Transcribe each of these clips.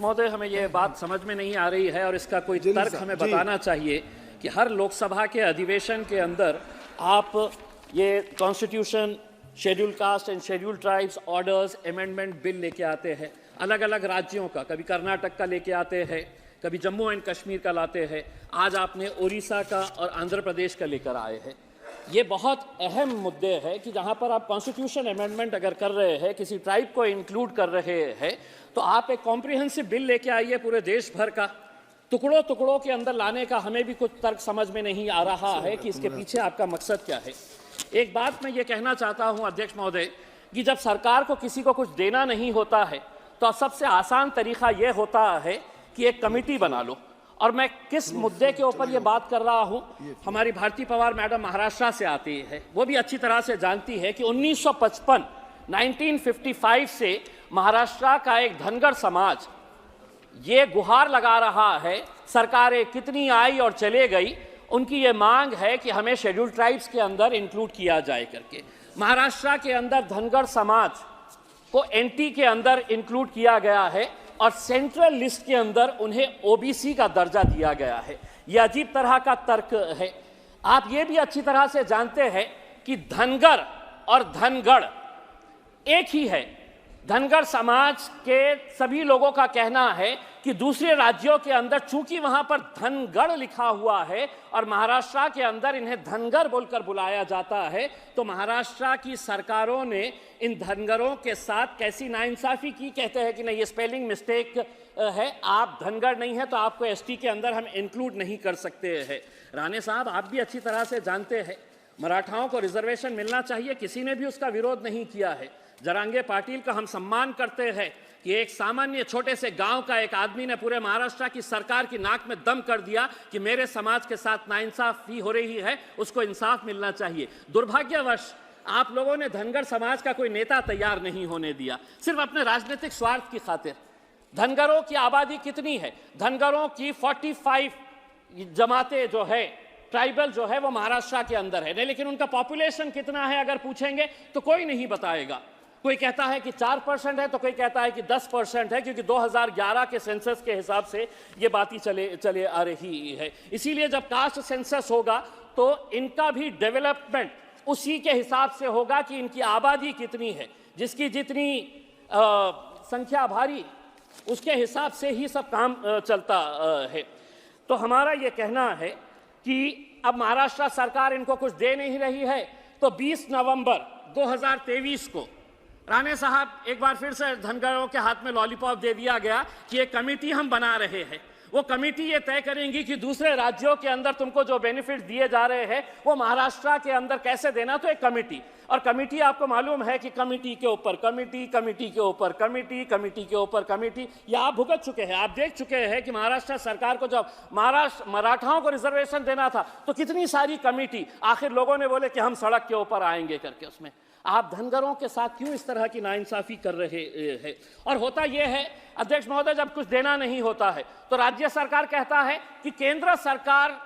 महोदय, हमें ये बात समझ में नहीं आ रही है और इसका कोई तर्क हमें बताना चाहिए कि हर लोकसभा के अधिवेशन के अंदर आप ये constitution, schedule caste and schedule tribes orders amendment bill लेके आते हैं, अलग अलग राज्यों का, कभी कर्नाटक का लेके आते हैं, कभी जम्मू एंड कश्मीर का लाते हैं, आज आपने उड़ीसा का और आंध्र प्रदेश का लेकर आए हैं। ये बहुत अहम मुद्दे हैं कि जहाँ पर आप कॉन्स्टिट्यूशन अमेंडमेंट अगर कर रहे हैं, किसी ट्राइब को इंक्लूड कर रहे हैं, तो आप एक कॉम्प्रिहेंसिव बिल लेके आइए पूरे देश भर का। टुकड़ों टुकड़ों के अंदर लाने का हमें भी कुछ तर्क समझ में नहीं आ रहा है कि इसके पीछे आपका मकसद क्या है। एक बात मैं ये कहना चाहता हूँ अध्यक्ष महोदय कि जब सरकार को किसी को कुछ देना नहीं होता है तो सबसे आसान तरीका ये होता है कि एक कमेटी बना लो। और मैं किस मुद्दे के ऊपर ये बात कर रहा हूँ, हमारी भारती पवार मैडम महाराष्ट्र से आती है, वो भी अच्छी तरह से जानती है कि 1955 से महाराष्ट्र का एक धनगर समाज ये गुहार लगा रहा है, सरकारें कितनी आई और चले गई, उनकी ये मांग है कि हमें शेड्यूल ट्राइब्स के अंदर इंक्लूड किया जाए करके। महाराष्ट्र के अंदर धनगर समाज को एनटी के अंदर इंक्लूड किया गया है और सेंट्रल लिस्ट के अंदर उन्हें ओबीसी का दर्जा दिया गया है। यह अजीब तरह का तर्क है। आप ये भी अच्छी तरह से जानते हैं कि धनगर और धनगढ़ एक ही है। धनगर समाज के सभी लोगों का कहना है कि दूसरे राज्यों के अंदर चूंकि वहां पर धनगढ़ लिखा हुआ है और महाराष्ट्र के अंदर इन्हें धनगर बोलकर बुलाया जाता है, तो महाराष्ट्र की सरकारों ने इन धनगरों के साथ कैसी नाइंसाफी की। कहते हैं कि नहीं, ये स्पेलिंग मिस्टेक है, आप धनगर नहीं है तो आपको एसटी के अंदर हम इंक्लूड नहीं कर सकते हैं। राणे साहब, आप भी अच्छी तरह से जानते हैं मराठाओं को रिजर्वेशन मिलना चाहिए, किसी ने भी उसका विरोध नहीं किया है। जरांगे पाटिल का हम सम्मान करते हैं कि एक सामान्य छोटे से गांव का एक आदमी ने पूरे महाराष्ट्र की सरकार की नाक में दम कर दिया कि मेरे समाज के साथ नाइंसाफी हो रही है, उसको इंसाफ मिलना चाहिए। दुर्भाग्यवश आप लोगों ने धनगर समाज का कोई नेता तैयार नहीं होने दिया, सिर्फ अपने राजनीतिक स्वार्थ की खातिर। धनगरों की आबादी कितनी है? धनगरों की 45 जमातें जो है, ट्राइबल जो है, वो महाराष्ट्र के अंदर है, लेकिन उनका पॉपुलेशन कितना है अगर पूछेंगे तो कोई नहीं बताएगा। कोई कहता है कि 4% है तो कोई कहता है कि 10% है, क्योंकि 2011 के सेंसस के हिसाब से ये बातें चले आ रही है। इसीलिए जब कास्ट सेंसस होगा तो इनका भी डेवलपमेंट उसी के हिसाब से होगा कि इनकी आबादी कितनी है, जिसकी जितनी संख्या भारी उसके हिसाब से ही सब काम चलता है। तो हमारा ये कहना है कि अब महाराष्ट्र सरकार इनको कुछ दे नहीं रही है, तो 20 नवंबर 2023 को राणे साहब एक बार फिर से धनगरों के हाथ में लॉलीपॉप दे दिया गया कि एक कमेटी हम बना रहे हैं। वो कमेटी ये तय करेंगी कि दूसरे राज्यों के अंदर तुमको जो बेनिफिट दिए जा रहे हैं वो महाराष्ट्र के अंदर कैसे देना। तो एक कमेटी, और कमेटी आपको मालूम है कि कमेटी के ऊपर कमेटी, कमेटी के ऊपर कमेटी, कमेटी के ऊपर कमेटी, ये आप भुगत चुके हैं। आप देख चुके हैं कि महाराष्ट्र सरकार को जब मराठाओं को रिजर्वेशन देना था तो कितनी सारी कमेटी, आखिर लोगों ने बोले कि हम सड़क के ऊपर आएंगे करके। उसमें आप धनगरों के साथ क्यों इस तरह की नाइंसाफी कर रहे हैं? और होता यह है अध्यक्ष महोदय, जब कुछ देना नहीं होता है तो राज्य सरकार कहता है कि केंद्र सरकार,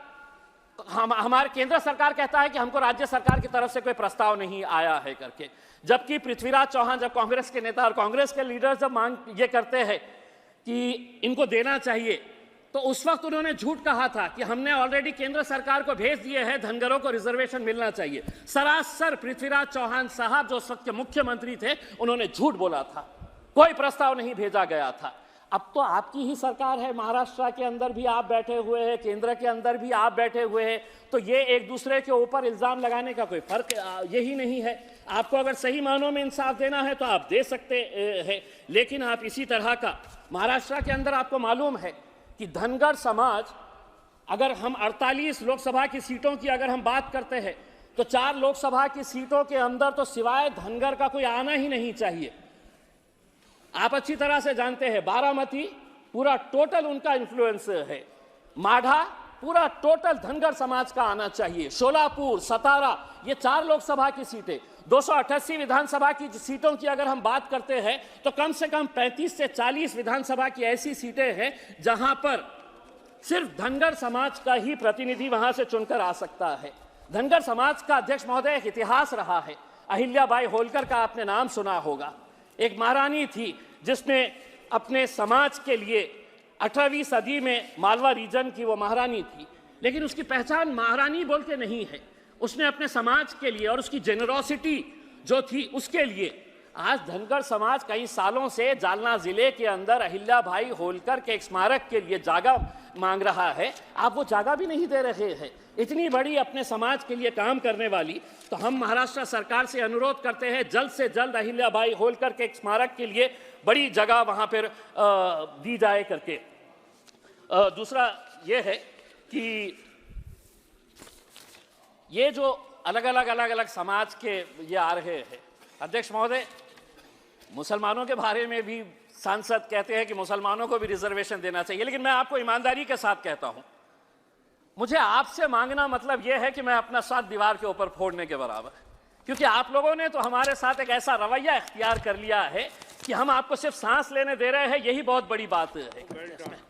हमारे केंद्र सरकार कहता है कि हमको राज्य सरकार की तरफ से कोई प्रस्ताव नहीं आया है करके। जबकि पृथ्वीराज चौहान, जब कांग्रेस के नेता और कांग्रेस के लीडर जब मांग ये करते हैं कि इनको देना चाहिए, तो उस वक्त उन्होंने झूठ कहा था कि हमने ऑलरेडी केंद्र सरकार को भेज दिए हैं, धनगरों को रिजर्वेशन मिलना चाहिए। सरासर पृथ्वीराज चौहान साहब जो उस वक्त के मुख्यमंत्री थे, उन्होंने झूठ बोला था, कोई प्रस्ताव नहीं भेजा गया था। अब तो आपकी ही सरकार है, महाराष्ट्र के अंदर भी आप बैठे हुए हैं, केंद्र के अंदर भी आप बैठे हुए हैं, तो ये एक दूसरे के ऊपर इल्जाम लगाने का कोई फर्क यही नहीं है। आपको अगर सही मानों में इंसाफ देना है तो आप दे सकते हैं, लेकिन आप इसी तरह का महाराष्ट्र के अंदर आपको मालूम है कि धनगर समाज, अगर हम 48 लोकसभा की सीटों की अगर हम बात करते हैं तो 4 लोकसभा की सीटों के अंदर तो सिवाय धनगर का कोई आना ही नहीं चाहिए। आप अच्छी तरह से जानते हैं बारामती पूरा टोटल उनका इन्फ्लुएंस है, माढ़ा पूरा टोटल धनगर समाज का आना चाहिए, शोलापुर, सतारा, ये 4 लोकसभा की सीटें। 288 विधानसभा की सीटों की अगर हम बात करते हैं तो कम से कम 35 से 40 विधानसभा की ऐसी सीटें हैं जहां पर सिर्फ धनगर समाज का ही प्रतिनिधि वहां से चुनकर आ सकता है। धनगर समाज का अध्यक्ष महोदय एक इतिहास रहा है। अहिल्याबाई होलकर का आपने नाम सुना होगा। एक महारानी थी जिसने अपने समाज के लिए 18वीं सदी में मालवा रीजन की वो महारानी थी, लेकिन उसकी पहचान महारानी बोल के नहीं है। उसने अपने समाज के लिए और उसकी जेनरोसिटी जो थी उसके लिए आज धनगर समाज कई सालों से जालना जिले के अंदर अहिल्याबाई होलकर के एक स्मारक के लिए जगह मांग रहा है। आप वो जगह भी नहीं दे रहे हैं। इतनी बड़ी अपने समाज के लिए काम करने वाली, तो हम महाराष्ट्र सरकार से अनुरोध करते हैं जल्द से जल्द अहिल्याबाई होलकर के एक स्मारक के लिए बड़ी जगह वहां पर दी जाए करके। दूसरा ये है कि ये जो अलग अलग समाज के ये आ रहे हैं, अध्यक्ष महोदय, मुसलमानों के बारे में भी सांसद कहते हैं कि मुसलमानों को भी रिजर्वेशन देना चाहिए, लेकिन मैं आपको ईमानदारी के साथ कहता हूं, मुझे आपसे मांगना मतलब यह है कि मैं अपना साथ दीवार के ऊपर फोड़ने के बराबर, क्योंकि आप लोगों ने तो हमारे साथ एक ऐसा रवैया इख्तियार कर लिया है कि हम आपको सिर्फ सांस लेने दे रहे हैं, यही बहुत बड़ी बात है।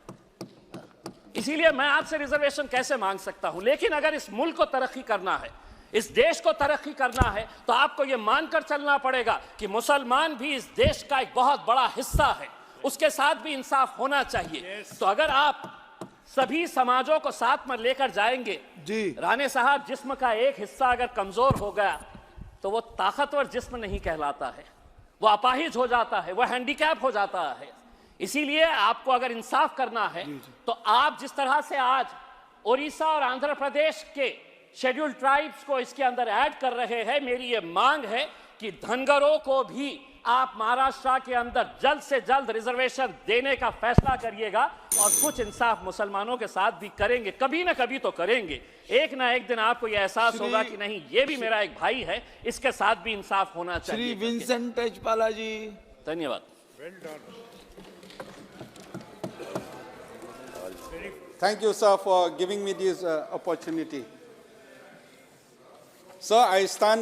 इसीलिए मैं आपसे रिजर्वेशन कैसे मांग सकता हूं, लेकिन अगर इस मुल्क को तरक्की करना है, इस देश को तरक्की करना है, तो आपको यह मानकर चलना पड़ेगा कि मुसलमान भी इस देश का एक बहुत बड़ा हिस्सा है, उसके साथ भी इंसाफ होना चाहिए। तो अगर आप सभी समाजों को साथ में लेकर जाएंगे जी। राणे साहब, जिस्म का एक हिस्सा अगर कमजोर हो गया तो वो ताकतवर जिस्म नहीं कहलाता है, वो अपाहिज हो जाता है, वो हैंडीकैप हो जाता है। इसीलिए आपको अगर इंसाफ करना है तो आप जिस तरह से आज ओडिशा और आंध्र प्रदेश के शेड्यूल्ड ट्राइब्स को इसके अंदर ऐड कर रहे हैं, मेरी ये मांग है कि धनगरों को भी आप महाराष्ट्र के अंदर जल्द से जल्द रिजर्वेशन देने का फैसला करिएगा और कुछ इंसाफ मुसलमानों के साथ भी करेंगे, कभी ना कभी तो करेंगे। एक ना एक दिन आपको यह एहसास होगा कि नहीं, ये भी मेरा एक भाई है, इसके साथ भी इंसाफ होना चाहिए। श्री विंसेंट तेजपाला जी, धन्यवाद। Thank you, sir, for giving me this opportunity. Sir, I stand